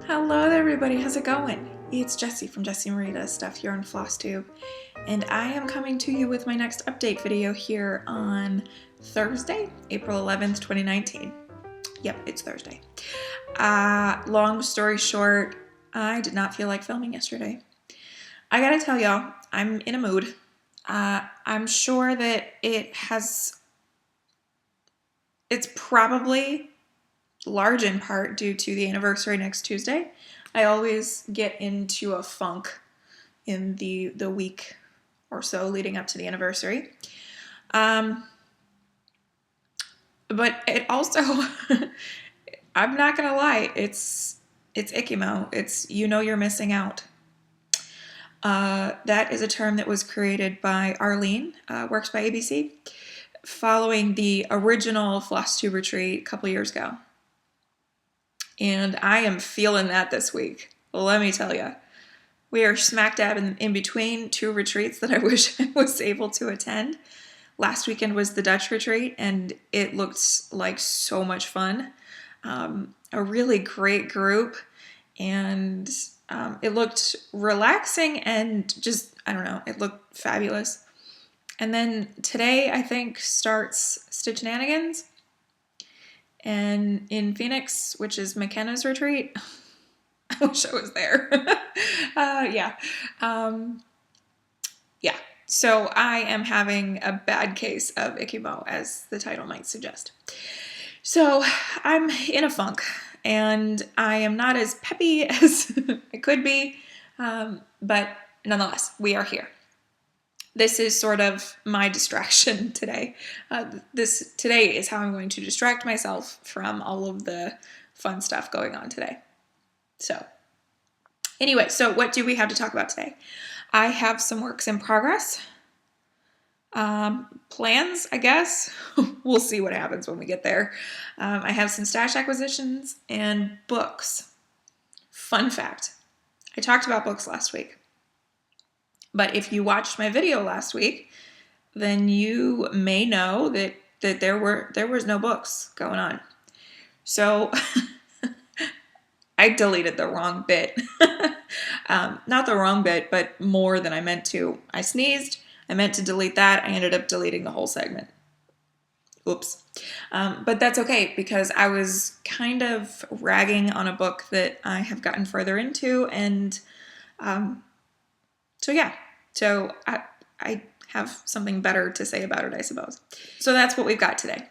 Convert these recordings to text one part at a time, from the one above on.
Hello there everybody, how's it going? It's Jessie from Jessie Marie Does Stuff here on FlossTube, and I am coming to you with my next update video here on Thursday, April 11th, 2019. Yep, it's Thursday. Long story short, I did not feel like filming yesterday. I gotta tell y'all, I'm in a mood. I'm sure that it's probably large in part due to the anniversary next Tuesday. I always get into a funk in the week or so leading up to the anniversary. But it also, I'm not gonna lie, it's YKYMO. It's you know you're missing out. That is a term that was created by Arlene, works by ABC, following the original FlossTube retreat a couple years ago. And I am feeling that this week. Let me tell you. We are smack dab in between two retreats that I wish I was able to attend. Last weekend was the Dutch retreat, and it looked like so much fun. A really great group, and it looked relaxing and just, I don't know, it looked fabulous. And then today, I think, starts Stitchinanigans. And in Phoenix, which is McKenna's retreat, I wish I was there. Yeah. So I am having a bad case of YKYMO, as the title might suggest. So I'm in a funk, and I am not as peppy as I could be, but nonetheless, we are here. This is sort of my distraction today. Today is how I'm going to distract myself from all of the fun stuff going on today. So anyway, so what do we have to talk about today? I have some works in progress. Plans, I guess. We'll see what happens when we get there. I have some stash acquisitions and books. Fun fact, I talked about books last week. But if you watched my video last week, then you may know that there was no books going on. So I deleted the wrong bit. Not the wrong bit, but more than I meant to. I sneezed. I meant to delete that. I ended up deleting the whole segment. Oops. But that's okay, because I was kind of ragging on a book that I have gotten further into, and so yeah, so I have something better to say about it, I suppose. So that's what we've got today.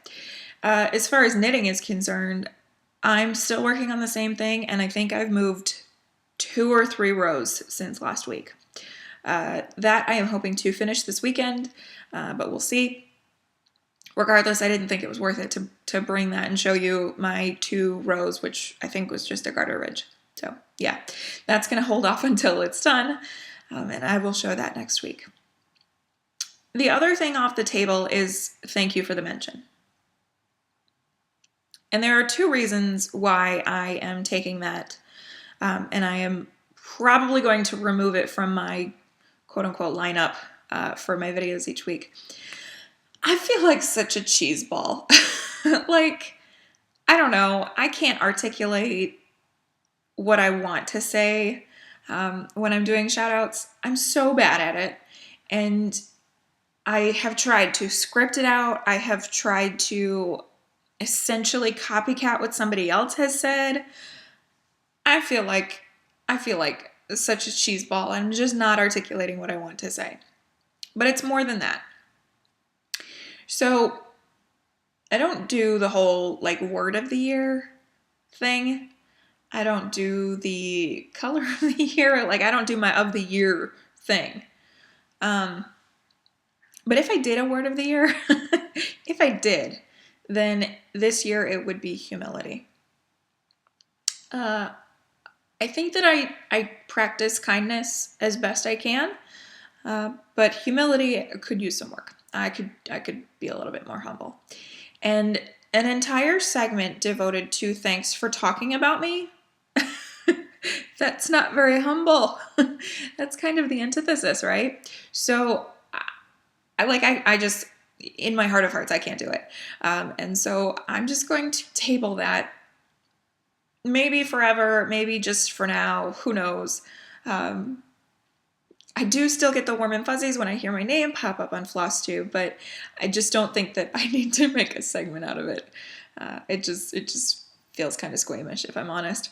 As far as knitting is concerned, I'm still working on the same thing, and I think I've moved 2 or 3 rows since last week. That I am hoping to finish this weekend, but we'll see. Regardless, I didn't think it was worth it to bring that and show you my 2 rows, which I think was just a garter ridge. So yeah, that's going to hold off until it's done. And I will show that next week. The other thing off the table is thank you for the mention. And there are 2 reasons why I am taking that. And I am probably going to remove it from my quote-unquote lineup for my videos each week. I feel like such a cheese ball. Like, I don't know. I can't articulate what I want to say. When I'm doing shout outs, I'm so bad at it. And I have tried to script it out. I have tried to essentially copycat what somebody else has said. I feel like such a cheese ball. I'm just not articulating what I want to say. But it's more than that. So I don't do the whole like word of the year thing. I don't do the color of the year. Like, I don't do my of the year thing. But if I did a word of the year, if I did, then this year it would be humility. I think that I practice kindness as best I can, but humility could use some work. I could be a little bit more humble. And an entire segment devoted to thanks for talking about me, that's not very humble. That's kind of the antithesis, right? So I just, in my heart of hearts, I can't do it. And so I'm just going to table that maybe forever, maybe just for now, who knows. I do still get the warm and fuzzies when I hear my name pop up on FlossTube, but I just don't think that I need to make a segment out of it. It just feels kind of squeamish, if I'm honest.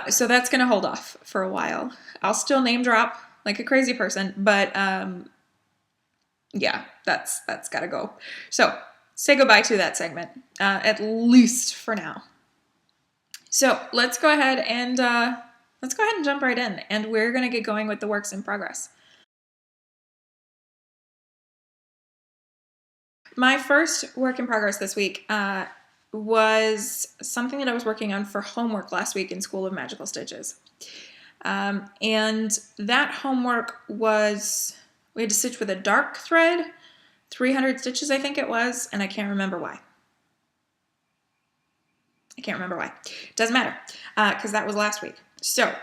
So that's going to hold off for a while. I'll still name drop like a crazy person, but yeah, that's got to go. So say goodbye to that segment, at least for now. So let's go ahead and jump right in, and we're going to get going with the works in progress. My first work in progress this week was something that I was working on for homework last week in School of Magical Stitches. And that homework was, we had to stitch with a dark thread, 300 stitches I think it was, and I can't remember why. Doesn't matter, because that was last week. So,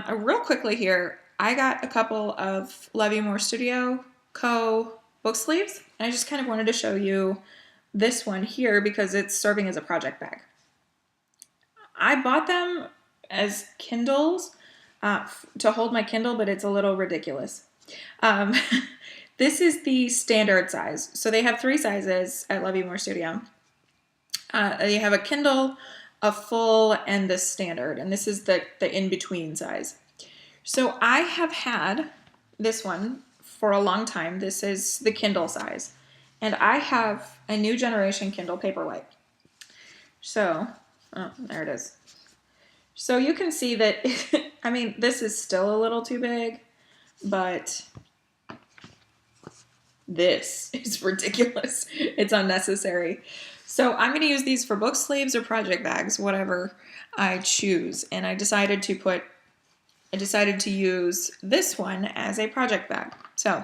real quickly here, I got a couple of YKYMO Studio Co. book sleeves, and I just kind of wanted to show you this one here because it's serving as a project bag. I bought them as Kindles to hold my Kindle, but it's a little ridiculous. This is the standard size. So they have 3 sizes at YKYMO Studio. They have a Kindle, a full, and the standard, and this is the in-between size. So I have had this one for a long time. This is the Kindle size, and I have a new generation Kindle Paperwhite. So, oh, there it is. So you can see that, I mean, this is still a little too big, but this is ridiculous. It's unnecessary. So I'm going to use these for book sleeves or project bags, whatever I choose. And I decided to use this one as a project bag. So,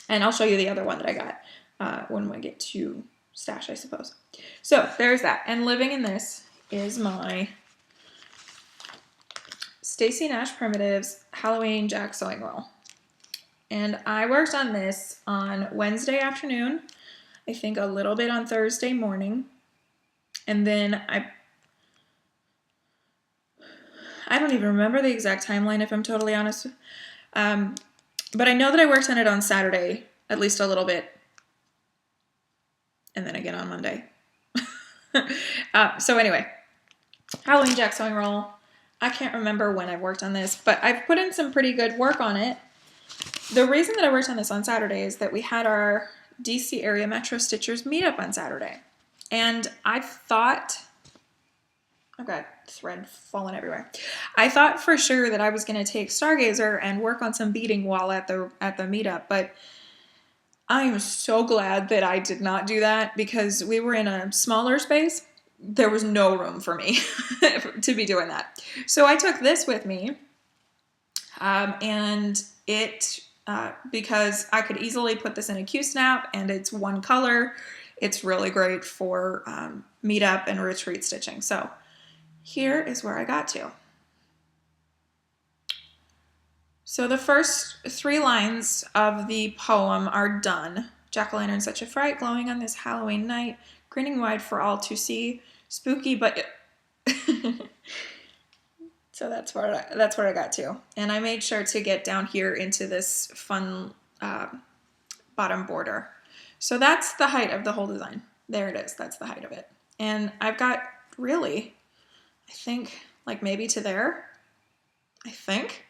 and I'll show you the other one that I got when we get to stash, I suppose. So there's that. And living in this is my Stacy Nash Primitives Halloween Jack Sewing Roll. And I worked on this on Wednesday afternoon, I think a little bit on Thursday morning, and then I don't even remember the exact timeline if I'm totally honest, but I know that I worked on it on Saturday, at least a little bit, and then again on Monday. So anyway, Halloween Jack Sewing Roll. I can't remember when I worked on this, but I've put in some pretty good work on it. The reason that I worked on this on Saturday is that we had our DC area Metro Stitchers meetup on Saturday. And I thought, I've got thread falling everywhere. I thought for sure that I was going to take Stargazer and work on some beading while at the meetup, but I am so glad that I did not do that because we were in a smaller space. There was no room for me to be doing that. So I took this with me, and it, because I could easily put this in a Q-snap and it's one color, it's really great for meetup and retreat stitching. So here is where I got to. So the first 3 lines of the poem are done. Jack-o'-lantern such a fright, glowing on this Halloween night, grinning wide for all to see, spooky but... So that's where I got to. And I made sure to get down here into this fun bottom border. So that's the height of the whole design. There it is. That's the height of it. And I've got really, I think, like maybe to there, I think.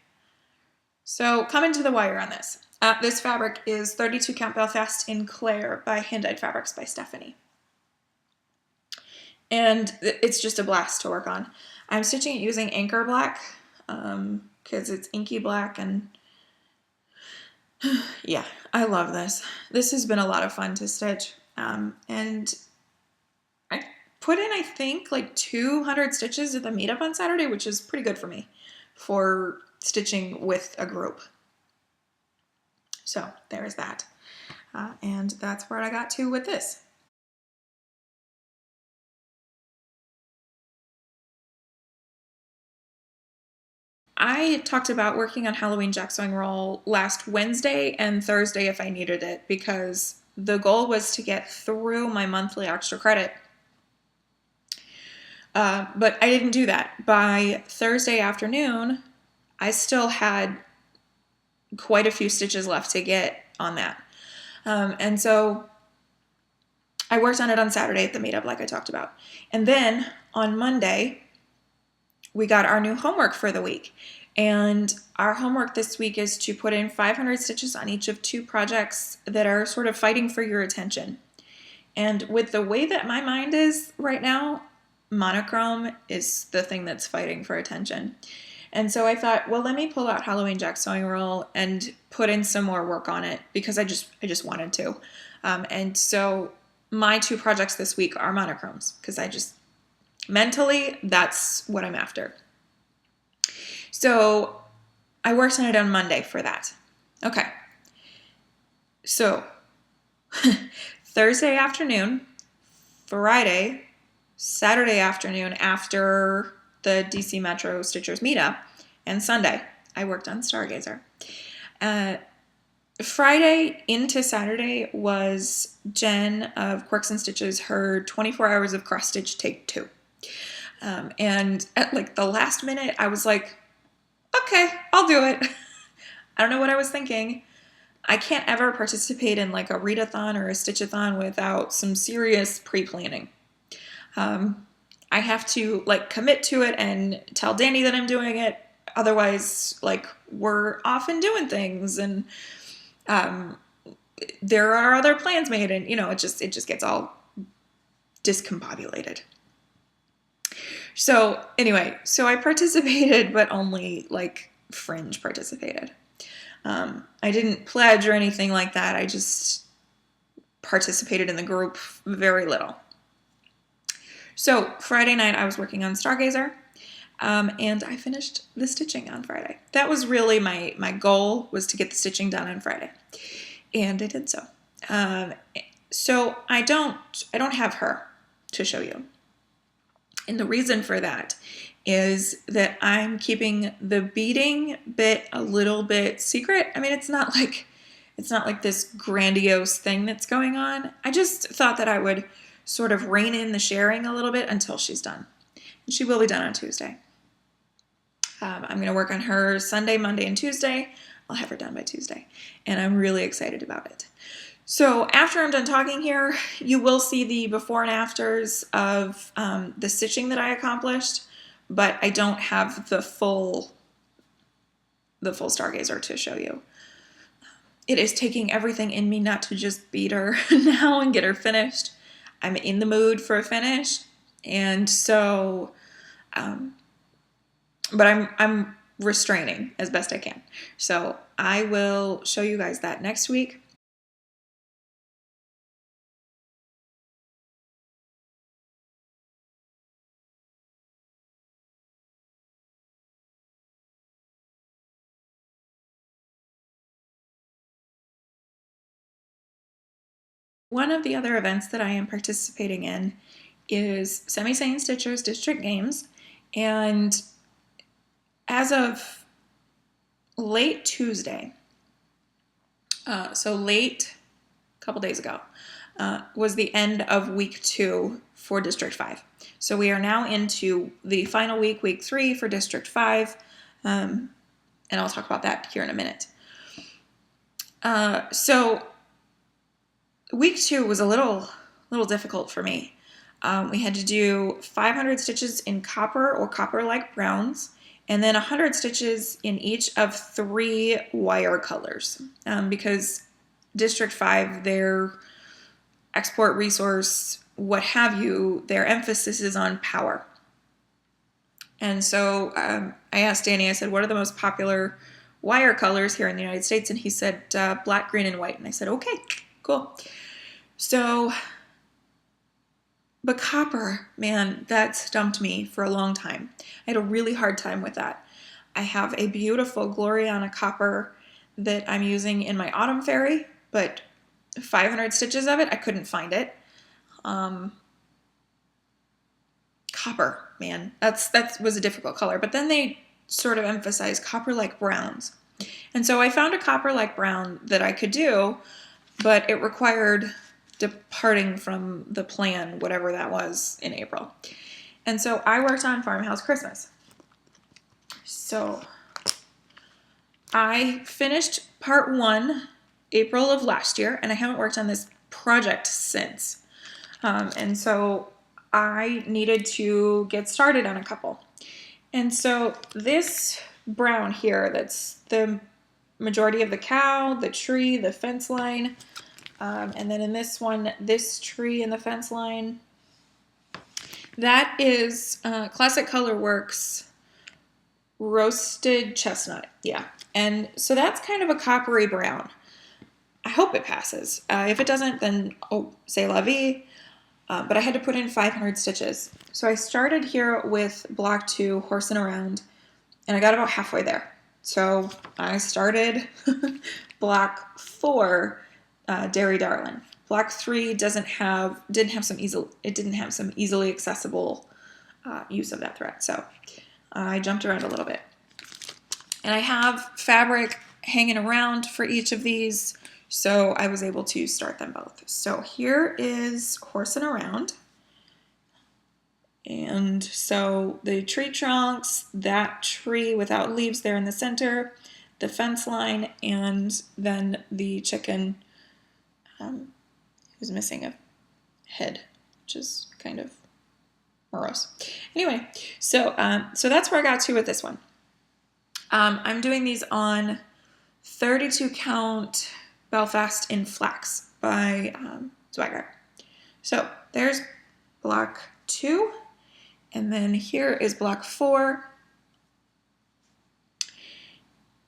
So coming to the wire on this. This fabric is 32 count Belfast in Claire by Hand Dyed Fabrics by Stephanie. And it's just a blast to work on. I'm stitching it using Anchor Black because it's inky black, and yeah, I love this. This has been a lot of fun to stitch. And I put in, I think, like 200 stitches at the meetup on Saturday, which is pretty good for me for stitching with a group. So there's that. And that's where I got to with this. I talked about working on Halloween Jack Sewing Roll last Wednesday and Thursday if I needed it, because the goal was to get through my monthly extra credit. But I didn't do that. By Thursday afternoon, I still had quite a few stitches left to get on that. And so I worked on it on Saturday at the meetup, like I talked about. And then on Monday, we got our new homework for the week. And our homework this week is to put in 500 stitches on each of 2 projects that are sort of fighting for your attention. And with the way that my mind is right now, monochrome is the thing that's fighting for attention. And so I thought, well, let me pull out Halloween Jack sewing roll and put in some more work on it because I just wanted to. And so my 2 projects this week are monochromes because I just mentally, that's what I'm after. So I worked on it on Monday for that. Okay. So Thursday afternoon, Friday, Saturday afternoon after the DC Metro Stitchers meetup, and Sunday, I worked on Stargazer. Friday into Saturday was Jen of Quirks and Stitches, her 24 hours of cross stitch take 2. And at like the last minute, I was like, okay, I'll do it. I don't know what I was thinking. I can't ever participate in like a readathon or a stitchathon without some serious pre-planning. I have to like commit to it and tell Danny that I'm doing it. Otherwise, like we're off and doing things and there are other plans made and you know, it just gets all discombobulated. So anyway, so I participated, but only like fringe participated. I didn't pledge or anything like that. I just participated in the group very little. So Friday night I was working on Stargazer, and I finished the stitching on Friday. That was really my goal, was to get the stitching done on Friday, and I did so. So I don't have her to show you. And the reason for that is that I'm keeping the beading bit a little bit secret. I mean, it's not like this grandiose thing that's going on. I just thought that I would sort of rein in the sharing a little bit until she's done. And she will be done on Tuesday. I'm going to work on her Sunday, Monday, and Tuesday. I'll have her done by Tuesday. And I'm really excited about it. So after I'm done talking here, you will see the before and afters of the stitching that I accomplished, but I don't have the full Stargazer to show you. It is taking everything in me not to just beat her now and get her finished. I'm in the mood for a finish, and so, but I'm restraining as best I can. So I will show you guys that next week. One of the other events that I am participating in is Semi-Sane Stitchers District Games, and as of late Tuesday, so late, a couple days ago, was the end of week 2 for District 5. So we are now into the final week, week 3 for District 5, and I'll talk about that here in a minute. So week 2 was a little difficult for me. We had to do 500 stitches in copper or copper-like browns, and then 100 stitches in each of 3 wire colors, because District 5, their export resource, what have you, their emphasis is on power. And so I asked Danny, I said, what are the most popular wire colors here in the United States? And he said black, green, and white. And I said, okay, cool. So, but copper, man, that stumped me for a long time. I had a really hard time with that. I have a beautiful Gloriana copper that I'm using in my Autumn Fairy, but 500 stitches of it, I couldn't find it. Copper, man, that was a difficult color. But then they sort of emphasize copper-like browns. And so I found a copper-like brown that I could do, but it required departing from the plan, whatever that was, in April. And so I worked on Farmhouse Christmas. So I finished part 1 April of last year, and I haven't worked on this project since. And so I needed to get started on a couple. And so this brown here, that's the majority of the cow, the tree, the fence line, and then in this one, this tree and the fence line, that is Classic Colorworks roasted chestnut. Yeah. And so that's kind of a coppery brown. I hope it passes. If it doesn't, then c'est la vie. But I had to put in 500 stitches. So I started here with block 2, horsing around, and I got about halfway there. So I started block 4, Dairy Darlin'. Block 3 didn't have some easily accessible use of that thread. So I jumped around a little bit. And I have fabric hanging around for each of these, so I was able to start them both. So here is horsing around. And so the tree trunks, that tree without leaves there in the center, the fence line, and then the chicken who's missing a head, which is kind of morose. Anyway, so that's where I got to with this one. I'm doing these on 32 count Belfast in Flax by Swagger. So there's block 2, and then here is block 4.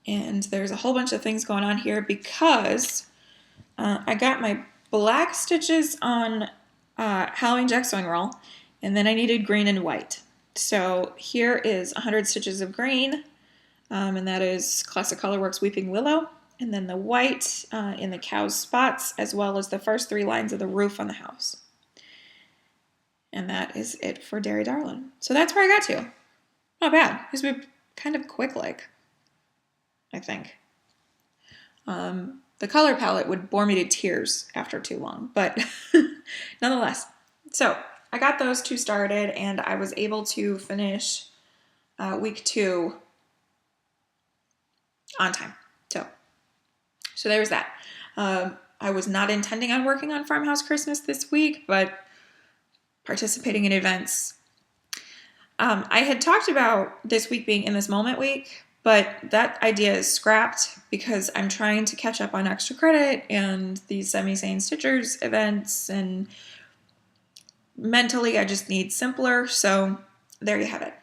And there's a whole bunch of things going on here because I got my black stitches on Halloween Jack sewing roll, and then I needed green and white. So here is 100 stitches of green, and that is Classic Colorworks Weeping Willow, and then the white in the cow's spots, as well as the first 3 lines of the roof on the house. And that is it for Dairy Darlin'. So that's where I got to. Not bad. It's been kind of quick, I think. The color palette would bore me to tears after too long, but nonetheless. So I got those 2 started, and I was able to finish week 2 on time. So there's that. I was not intending on working on Farmhouse Christmas this week, but participating in events. I had talked about this week being in this moment week, but that idea is scrapped because I'm trying to catch up on extra credit and these Semi-Sane Stitchers events, and mentally I just need simpler, so there you have it.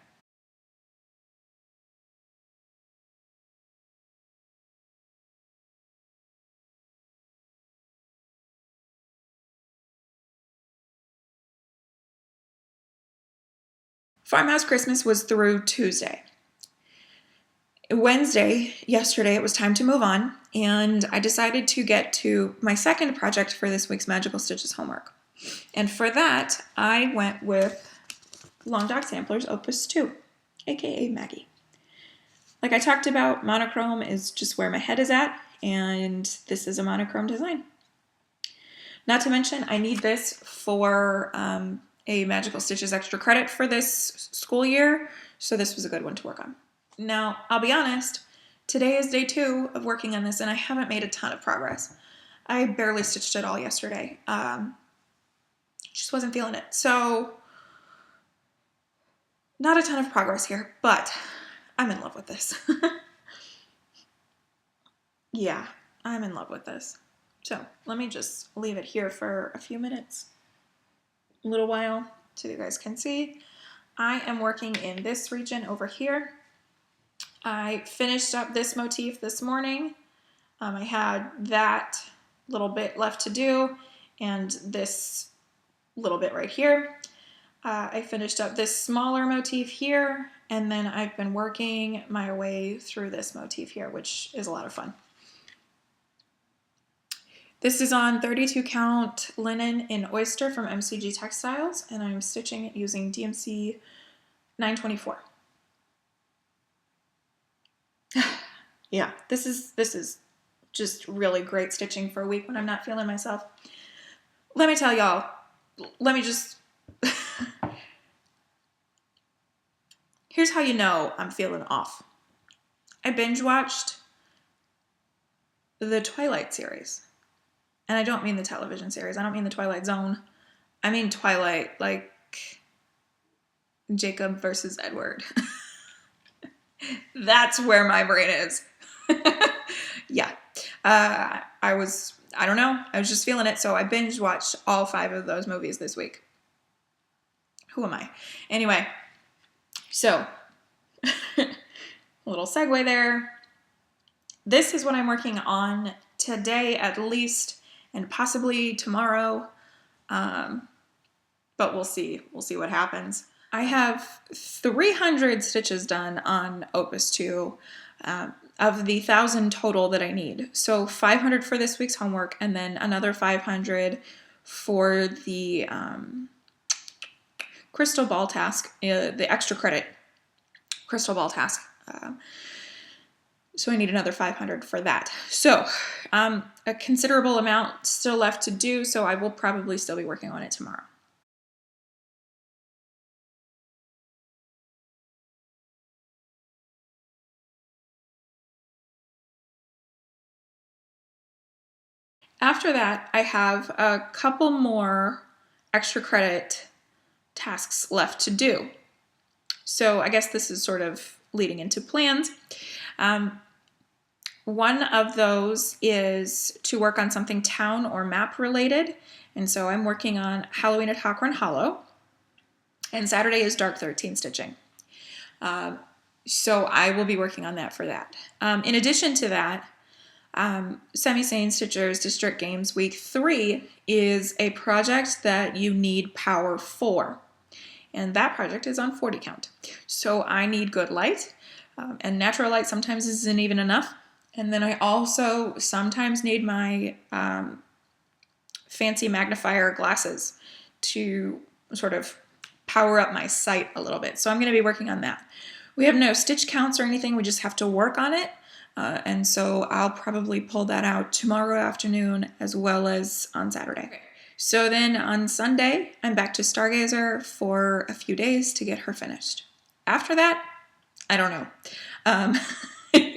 Farmhouse Christmas was through Tuesday. Wednesday, yesterday, it was time to move on, and I decided to get to my second project for this week's Magical Stitches homework. And for that, I went with Long Dog Samplers Opus 2, aka Maggie. Like I talked about, monochrome is just where my head is at, and this is a monochrome design. Not to mention, I need this for a Magical Stitches extra credit for this school year, so this was a good one to work on. Now, I'll be honest, today is day 2 of working on this, and I haven't made a ton of progress. I barely stitched it all yesterday. Just wasn't feeling it. So, not a ton of progress here, but I'm in love with this. Yeah, I'm in love with this. So, let me just leave it here for a few minutes. A little while, so you guys can see. I am working in this region over here. I finished up this motif this morning. I had that little bit left to do, and this little bit right here. I finished up this smaller motif here, and then I've been working my way through this motif here, which is a lot of fun. This is on 32 count linen in Oyster from MCG Textiles, and I'm stitching it using DMC 924. Yeah, this is just really great stitching for a week when I'm not feeling myself. Let me tell y'all, let me just Here's how you know I'm feeling off. I binge watched the Twilight series. And I don't mean the television series. I don't mean the Twilight Zone. I mean Twilight, like Jacob versus Edward. That's where my brain is. Yeah. I don't know. I was just feeling it. So I binge watched all 5 of those movies this week. Who am I? Anyway, so a little segue there. This is what I'm working on today at least, and possibly tomorrow. But we'll see. We'll see what happens. I have 300 stitches done on Opus 2 of the 1,000 total that I need. So 500 for this week's homework, and then another 500 for the crystal ball task, the extra credit crystal ball task. So I need another 500 for that. So a considerable amount still left to do, so I will probably still be working on it tomorrow. After that, I have a couple more extra credit tasks left to do. So I guess this is sort of leading into plans. One of those is to work on something town or map related. And so I'm working on Halloween at Hawkhorn Hollow. And Saturday is Dark 13 stitching. So I will be working on that for that. In addition to that, Semi-Sane Stitchers District Games Week 3 is a project that you need power for. And that project is on 40 count. So I need good light, and natural light sometimes isn't even enough. And then I also sometimes need my fancy magnifier glasses to sort of power up my sight a little bit. So I'm going to be working on that. We have no stitch counts or anything. We just have to work on it. And so I'll probably pull that out tomorrow afternoon as well as on Saturday. Okay. So then on Sunday, I'm back to Stargazer for a few days to get her finished. After that, I don't know.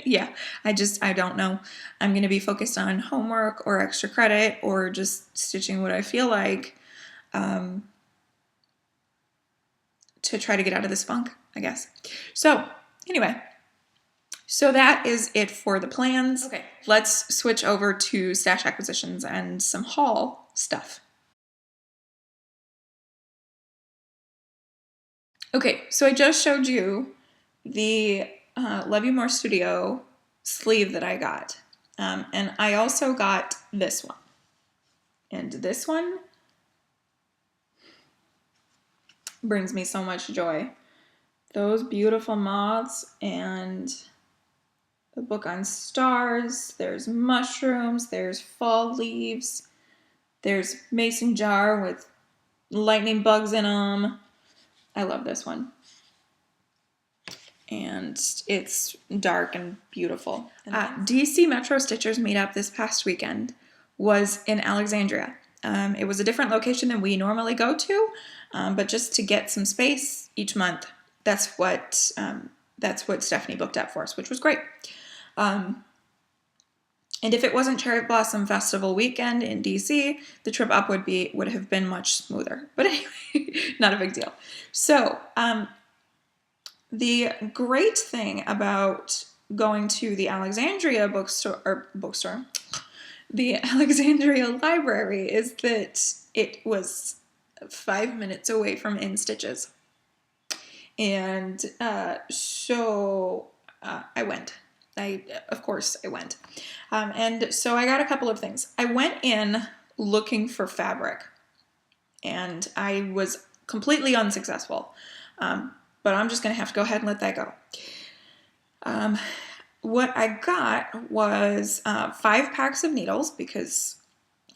Yeah, I don't know. I'm going to be focused on homework or extra credit or just stitching what I feel like to try to get out of this funk, I guess. So anyway, so that is it for the plans. Okay, let's switch over to stash acquisitions and some haul stuff. Okay, so I just showed you the Love You More Studio sleeve that I got. And I also got this one. And this one brings me so much joy. Those beautiful moths and the book on stars. There's mushrooms. There's fall leaves. There's mason jar with lightning bugs in them. I love this one. And it's dark and beautiful. DC Metro Stitchers meetup this past weekend was in Alexandria. It was a different location than we normally go to, but just to get some space each month. That's what Stephanie booked up for us, which was great. And if it wasn't Cherry Blossom Festival weekend in DC, the trip up would have been much smoother. But anyway, not a big deal. So the great thing about going to the Alexandria bookstore, the Alexandria library, is that it was 5 minutes away from In Stitches. And so I went. Of course I went. And so I got a couple of things. I went in looking for fabric, and I was completely unsuccessful. But I'm just going to have to go ahead and let that go. What I got was 5 packs of needles because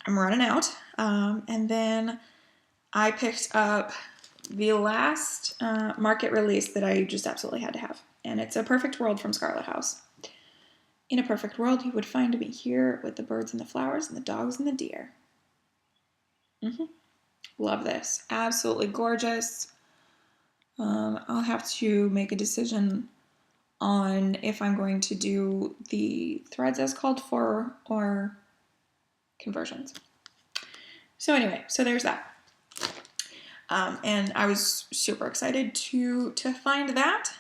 I'm running out. And then I picked up the last market release that I just absolutely had to have. And it's A Perfect World from Scarlet House. In a perfect world, you would find me here with the birds and the flowers and the dogs and the deer. Love this. Absolutely gorgeous. I'll have to make a decision on if I'm going to do the threads as called for or conversions. So anyway, so there's that. And I was super excited to find that.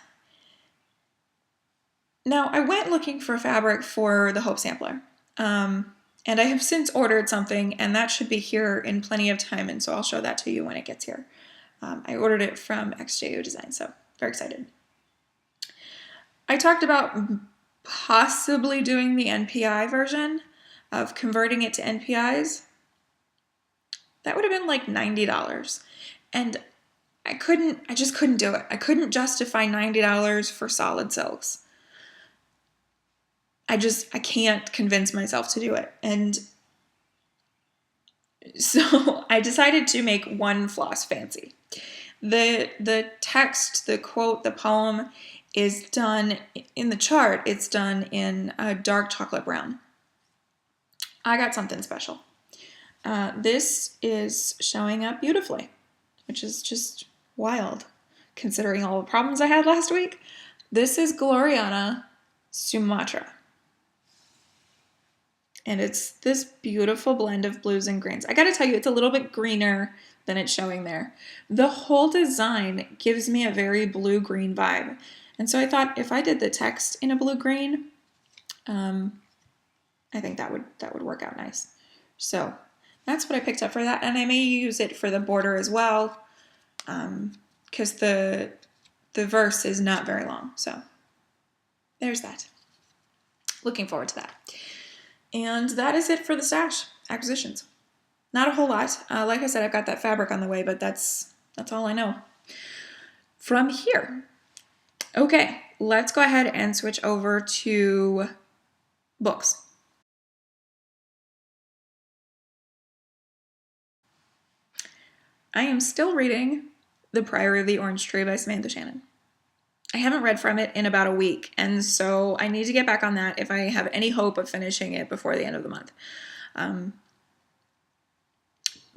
Now, I went looking for fabric for the Hope Sampler. And I have since ordered something, and that should be here in plenty of time, and so I'll show that to you when it gets here. I ordered it from XJO Design, so very excited. I talked about possibly doing the NPI version of converting it to NPIs. That would have been like $90. And I just couldn't do it. I couldn't justify $90 for solid silks. I can't convince myself to do it. And so I decided to make one floss fancy. The text, the quote, the poem is done in the chart. It's done in a dark chocolate brown. I got something special. This is showing up beautifully, which is just wild considering all the problems I had last week. This is Gloriana Sumatra. And it's this beautiful blend of blues and greens. I gotta tell you, it's a little bit greener than it's showing there. The whole design gives me a very blue-green vibe. And so I thought if I did the text in a blue-green, I think that would work out nice. So that's what I picked up for that. And I may use it for the border as well, because the verse is not very long. So there's that. Looking forward to that. And that is it for the stash acquisitions. Not a whole lot. Like I said, I've got that fabric on the way, but that's all I know from here. Okay, let's go ahead and switch over to books. I am still reading The Priory of the Orange Tree by Samantha Shannon. I haven't read from it in about a week, and so I need to get back on that if I have any hope of finishing it before the end of the month.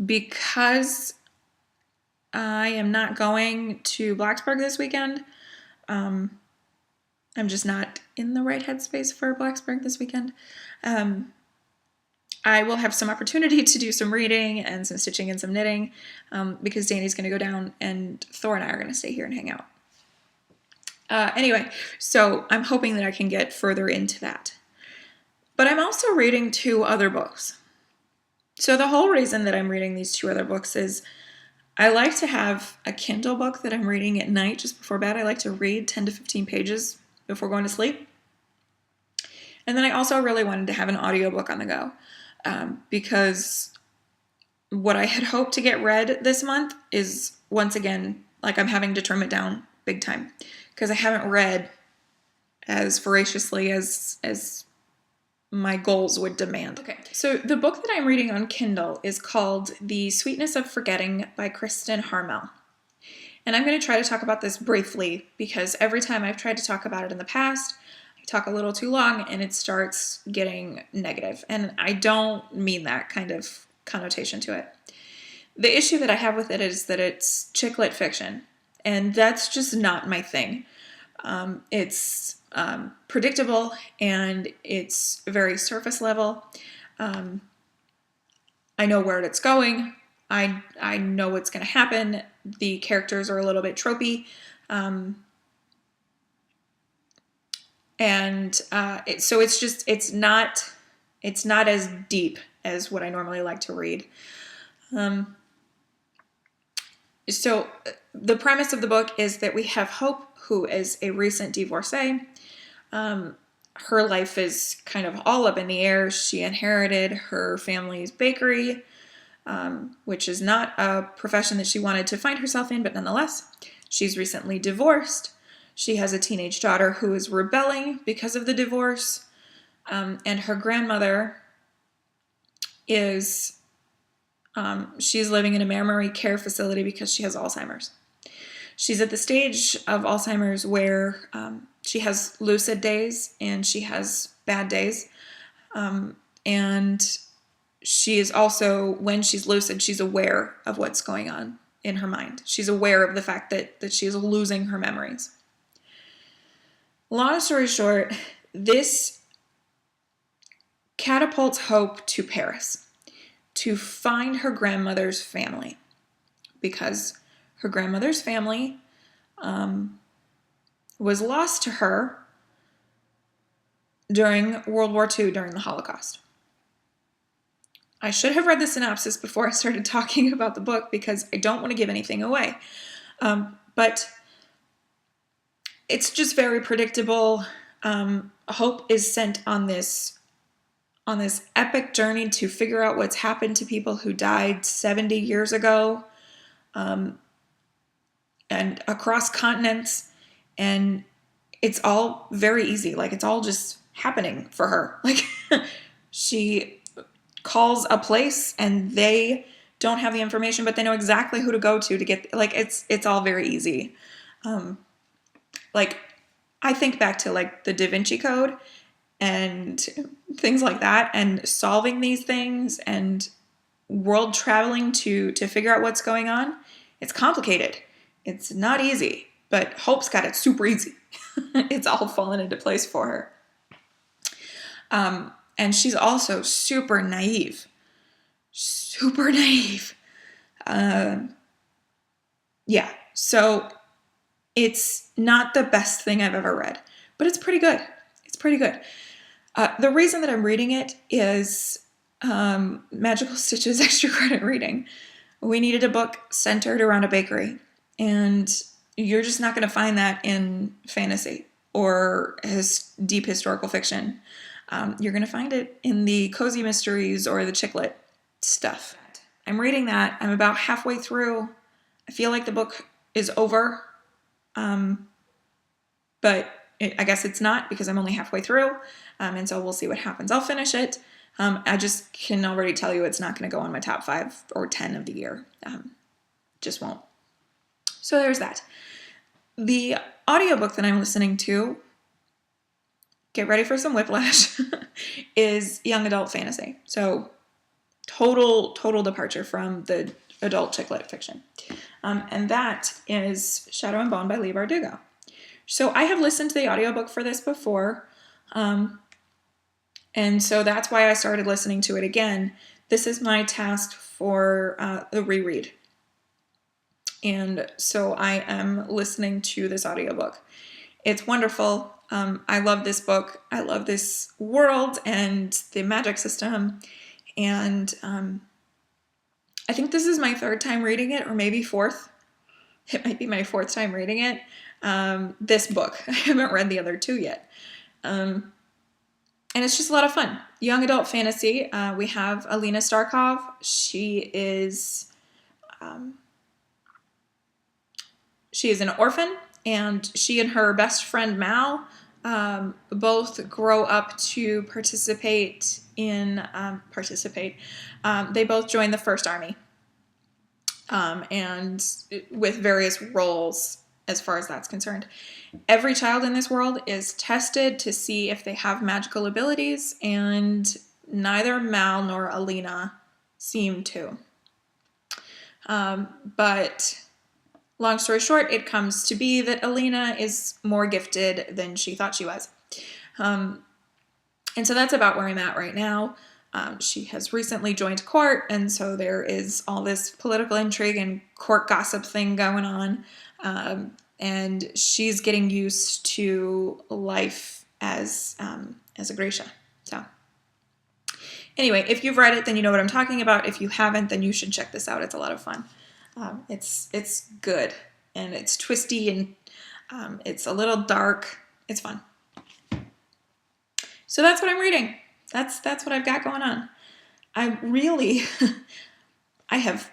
Because I am not going to Blacksburg this weekend, I'm just not in the right headspace for Blacksburg this weekend. I will have some opportunity to do some reading and some stitching and some knitting, because Danny's going to go down and Thor and I are going to stay here and hang out. Anyway, so I'm hoping that I can get further into that. But I'm also reading 2 other books. So the whole reason that I'm reading these 2 other books is I like to have a Kindle book that I'm reading at night just before bed. I like to read 10 to 15 pages before going to sleep. And then I also really wanted to have an audiobook on the go, because what I had hoped to get read this month is, once again, like I'm having to trim it down big time, because I haven't read as voraciously as my goals would demand. Okay, so the book that I'm reading on Kindle is called The Sweetness of Forgetting by Kristen Harmel. And I'm going to try to talk about this briefly, because every time I've tried to talk about it in the past, I talk a little too long and it starts getting negative. And I don't mean that kind of connotation to it. The issue that I have with it is that it's chick lit fiction, and that's just not my thing. It's predictable, and it's very surface level. I know where it's going. I know what's going to happen. The characters are a little bit tropey. So it's not as deep as what I normally like to read. So the premise of the book is that we have Hope, who is a recent divorcee. Her life is kind of all up in the air. She inherited her family's bakery, which is not a profession that she wanted to find herself in, but nonetheless, she's recently divorced. She has a teenage daughter who is rebelling because of the divorce, and her grandmother is... she's living in a memory care facility because she has Alzheimer's. She's at the stage of Alzheimer's where she has lucid days and she has bad days. And she is also, when she's lucid, she's aware of what's going on in her mind. She's aware of the fact that she is losing her memories. Long story short, this catapults Hope to Paris to find her grandmother's family, because her grandmother's family was lost to her during World War II, during the Holocaust. I should have read the synopsis before I started talking about the book because I don't want to give anything away. But it's just very predictable. Hope is sent on this epic journey to figure out what's happened to people who died 70 years ago, and across continents, and it's all very easy. Like, it's all just happening for her. Like, she calls a place and they don't have the information, but they know exactly who to go to get, like, it's all very easy. Like, I think back to like the Da Vinci Code and things like that, and solving these things and world traveling to figure out what's going on. It's complicated. It's not easy, but Hope's got it super easy. It's all fallen into place for her. And she's also super naive. Super naive. Yeah, so it's not the best thing I've ever read, but it's pretty good. It's pretty good. The reason that I'm reading it is Magical Stitch's extra credit reading. We needed a book centered around a bakery, and you're just not going to find that in fantasy or deep historical fiction. You're going to find it in the cozy mysteries or the chick lit stuff. I'm reading that. I'm about halfway through. I feel like the book is over, but I guess it's not, because I'm only halfway through, and so we'll see what happens. I'll finish it. I just can already tell you it's not going to go on my top 5 or 10 of the year. Just won't. So there's that. The audiobook that I'm listening to, get ready for some whiplash, is young adult fantasy. So total departure from the adult chick lit fiction. And that is Shadow and Bone by Leigh Bardugo. So I have listened to the audiobook for this before, and so that's why I started listening to it again. This is my task for the reread. And so I am listening to this audiobook. It's wonderful. I love this book. I love this world and the magic system. And I think this is my 3rd time reading it, or maybe 4th. It might be my 4th time reading it. This book. I haven't read the other 2 yet. And it's just a lot of fun. Young adult fantasy. We have Alina Starkov. She is an orphan, and she and her best friend Mal both grow up to participate. They both join the First Army, and with various roles as far as that's concerned. Every child in this world is tested to see if they have magical abilities, and neither Mal nor Alina seem to. But long story short, it comes to be that Alina is more gifted than she thought she was. And so that's about where I'm at right now. She has recently joined court, and so there is all this political intrigue and court gossip thing going on. And she's getting used to life as a Gracia. So anyway, if you've read it, then you know what I'm talking about. If you haven't, then you should check this out. It's a lot of fun. It's good, and it's twisty, and it's a little dark. It's fun. So that's what I'm reading. That's what I've got going on. I have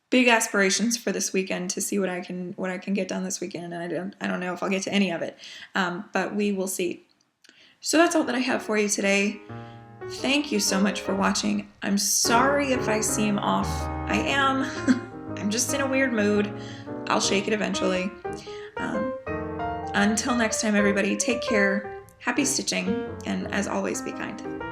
big aspirations for this weekend to see what I can get done this weekend, and I don't know if I'll get to any of it, but we will see. So that's all that I have for you today. Thank you so much for watching. I'm sorry if I seem off. I am. I'm just in a weird mood. I'll shake it eventually. Until next time, everybody, take care, happy stitching, and as always, be kind.